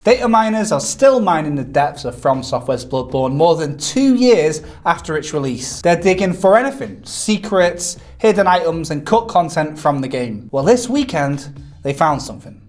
Data miners are still mining the depths of From Software's Bloodborne more than 2 years after its release. They're digging for anything, secrets, hidden items and cut content from the game. Well, this weekend, they found something.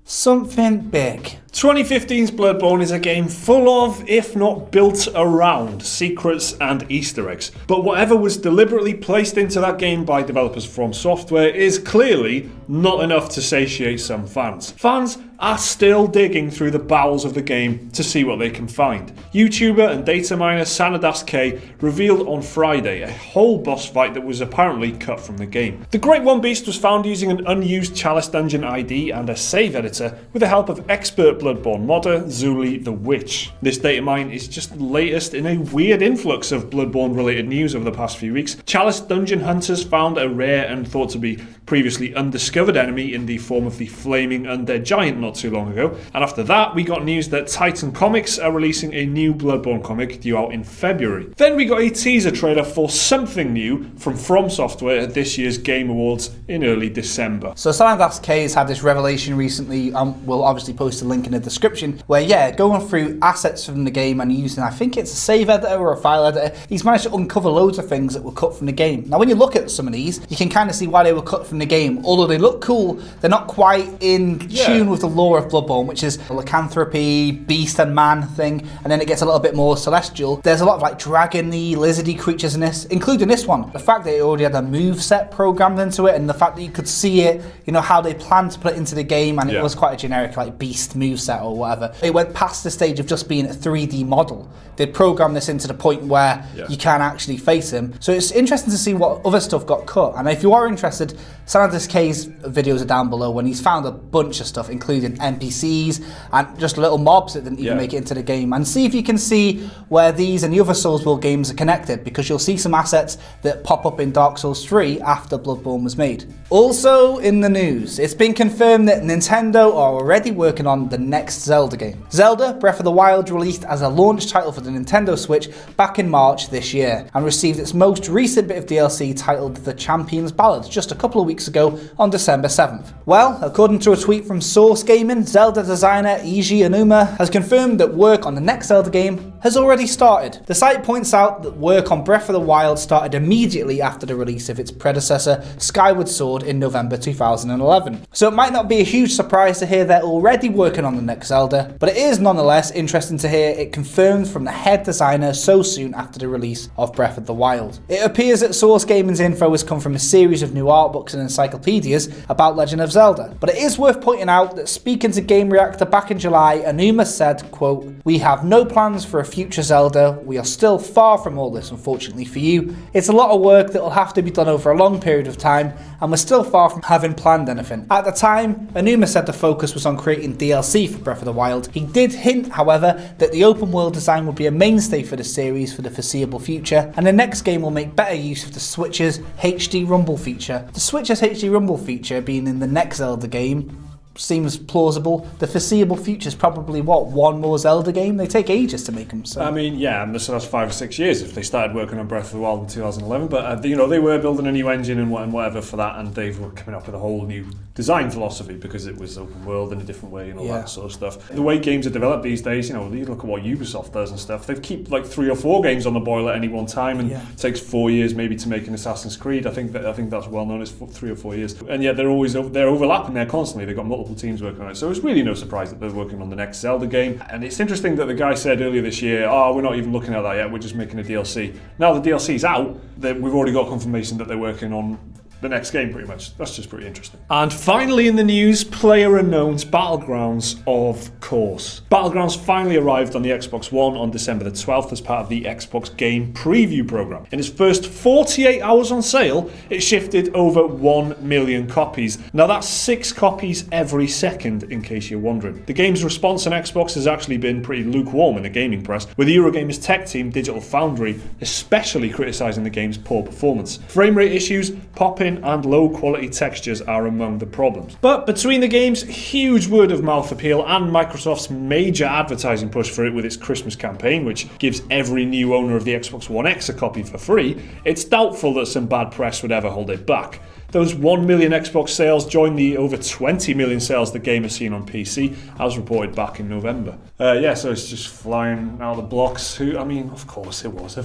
Something big. 2015's Bloodborne is a game full of, if not built around, secrets and Easter eggs. But whatever was deliberately placed into that game by developers From Software is clearly not enough to satiate some fans. Fans are still digging through the bowels of the game to see what they can find. YouTuber and data miner SanadasK revealed on Friday a whole boss fight that was apparently cut from the game. The Great One Beast was found using an unused Chalice Dungeon ID and a save editor with the help of expert Bloodborne modder Zuli the Witch. This data mine is just the latest in a weird influx of Bloodborne related news over the past few weeks. Chalice Dungeon hunters found a rare and thought to be previously undiscovered enemy in the form of the flaming undead giant not too long ago. And after that we got news that Titan Comics are releasing a new Bloodborne comic due out in February. Then we got a teaser trailer for something new from Software at this year's Game Awards in early December. So SanadasK has had this revelation recently, we'll obviously post a link in the description, where going through assets from the game and using, I think it's a save editor or a file editor, he's managed to uncover loads of things that were cut from the game. Now when you look at some of these, you can kind of see why they were cut from the game. Although they look cool, they're not quite in tune with the lore of Bloodborne, which is a lycanthropy, beast and man thing, and then it gets a little bit more celestial. There's a lot of like dragon-y, lizardy creatures in this, including this one. The fact that it already had a move set programmed into it, and the fact that you could see it, how they planned to put it into the game, and it was quite a generic like beast move set or whatever. It went past the stage of just being a 3D model. They'd programmed this into the point where you can actually face him. So it's interesting to see what other stuff got cut. And if you are interested, SanadasK's videos are down below when he's found a bunch of stuff, including NPCs and just little mobs that didn't even make it into the game. And see if you can see where these and the other Soulsborne games are connected, because you'll see some assets that pop up in Dark Souls 3 after Bloodborne was made. Also in the news, it's been confirmed that Nintendo are already working on the next Zelda game. Zelda Breath of the Wild released as a launch title for the Nintendo Switch back in March this year and received its most recent bit of DLC titled The Champion's Ballad just a couple of weeks ago on December 7th. Well, according to a tweet from Source Gaming, Zelda designer Eiji Aonuma has confirmed that work on the next Zelda game has already started. The site points out that work on Breath of the Wild started immediately after the release of its predecessor Skyward Sword in November 2011. So it might not be a huge surprise to hear they're already working on the next Zelda, but it is nonetheless interesting to hear it confirmed from the head designer so soon after the release of Breath of the Wild. It appears that Source Gaming's info has come from a series of new art books and encyclopedias about Legend of Zelda, but it is worth pointing out that speaking to Game Reactor back in July, Aonuma said, quote, "We have no plans for a future Zelda. We are still far from all this, unfortunately for you. It's a lot of work that will have to be done over a long period of time, and we're still far from having planned anything." At the time, Aonuma said the focus was on creating DLC for Breath of the Wild. He did hint, however, that the open world design will be a mainstay for the series for the foreseeable future, and the next game will make better use of the Switch's HD Rumble feature. The Switch's HD Rumble feature being in the next Zelda game seems plausible. The foreseeable future is probably one more Zelda game. They take ages to make them. So. I mean, and so that's 5 or 6 years if they started working on Breath of the Wild in 2011. But they were building a new engine and whatever for that, and they were coming up with a whole new design philosophy because it was open world in a different way and all that sort of stuff. The way games are developed these days, you look at what Ubisoft does and stuff. They keep like 3 or 4 games on the boil at any one time, and it takes 4 years maybe to make an Assassin's Creed. I think that's well known as 3 or 4 years, and yet they're overlapping there constantly. They've got multiple teams working on it, so it's really no surprise that they're working on the next Zelda game. And it's interesting that the guy said earlier this year, we're not even looking at that yet, we're just making a DLC. Now the DLC's out, we've already got confirmation that they're working on the next game, pretty much. That's just pretty interesting. And finally in the news, PlayerUnknown's Battlegrounds, of course. Battlegrounds finally arrived on the Xbox One on December the 12th as part of the Xbox Game Preview program. In its first 48 hours on sale, it shifted over 1 million copies. Now that's 6 copies every second, in case you're wondering. The game's response on Xbox has actually been pretty lukewarm in the gaming press, with Eurogamer's tech team, Digital Foundry, especially criticising the game's poor performance. Frame rate issues, pop-in and low quality textures are among the problems. But between the game's huge word of mouth appeal and Microsoft's major advertising push for it with its Christmas campaign, which gives every new owner of the Xbox One X a copy for free, it's doubtful that some bad press would ever hold it back. Those 1 million Xbox sales join the over 20 million sales the game has seen on PC, as reported back in November. So it's just flying out of the blocks. Of course it was.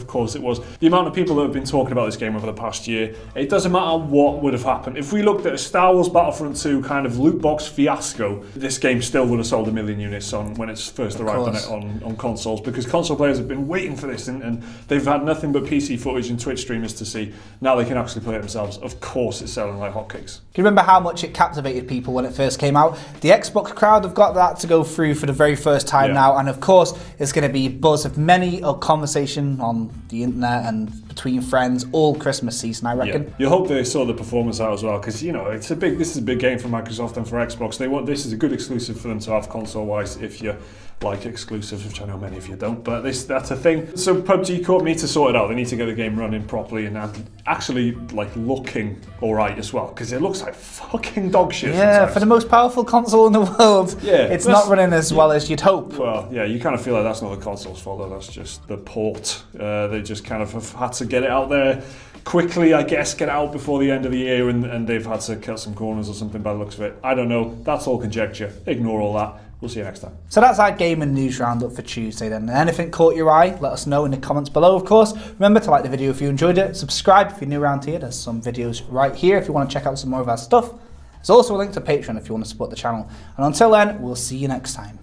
The amount of people that have been talking about this game over the past year, it doesn't matter what would have happened. If we looked at a Star Wars Battlefront 2 kind of loot box fiasco, this game still would have sold 1 million units when it's first arrived on consoles, because console players have been waiting for this and they've had nothing but PC footage and Twitch streamers to see. Now they can actually play it themselves. Of course it's selling like hotcakes. Do you remember how much it captivated people when it first came out? The Xbox crowd have got that to go through for the very first time now, and of course it's going to be buzz of many a conversation on the internet and between friends all Christmas season, I reckon. Yeah. You hope they saw the performance out as well, because this is a big game for Microsoft and for Xbox. This is a good exclusive for them to have console-wise if you like exclusives, which I know many of you don't, but that's a thing. So PUBG Corp need to sort it out. They need to get the game running properly and actually looking alright as well, because it looks like fucking dog shit. Yeah, sometimes. For the most powerful console in the world, it's not running as well as you'd hope. Well, yeah, you kind of feel like that's not the console's fault though, that's just the port. They just kind of have had to get it out there quickly, I guess, get it out before the end of the year, and they've had to cut some corners or something by the looks of it. I don't know, that's all conjecture. Ignore all that. We'll see you next time. So that's our game and news roundup for Tuesday then. Anything caught your eye, let us know in the comments below, of course. Remember to like the video if you enjoyed it, subscribe if you're new around here, there's some videos right here if you want to check out some more of our stuff. There's also a link to Patreon if you want to support the channel. And until then, we'll see you next time.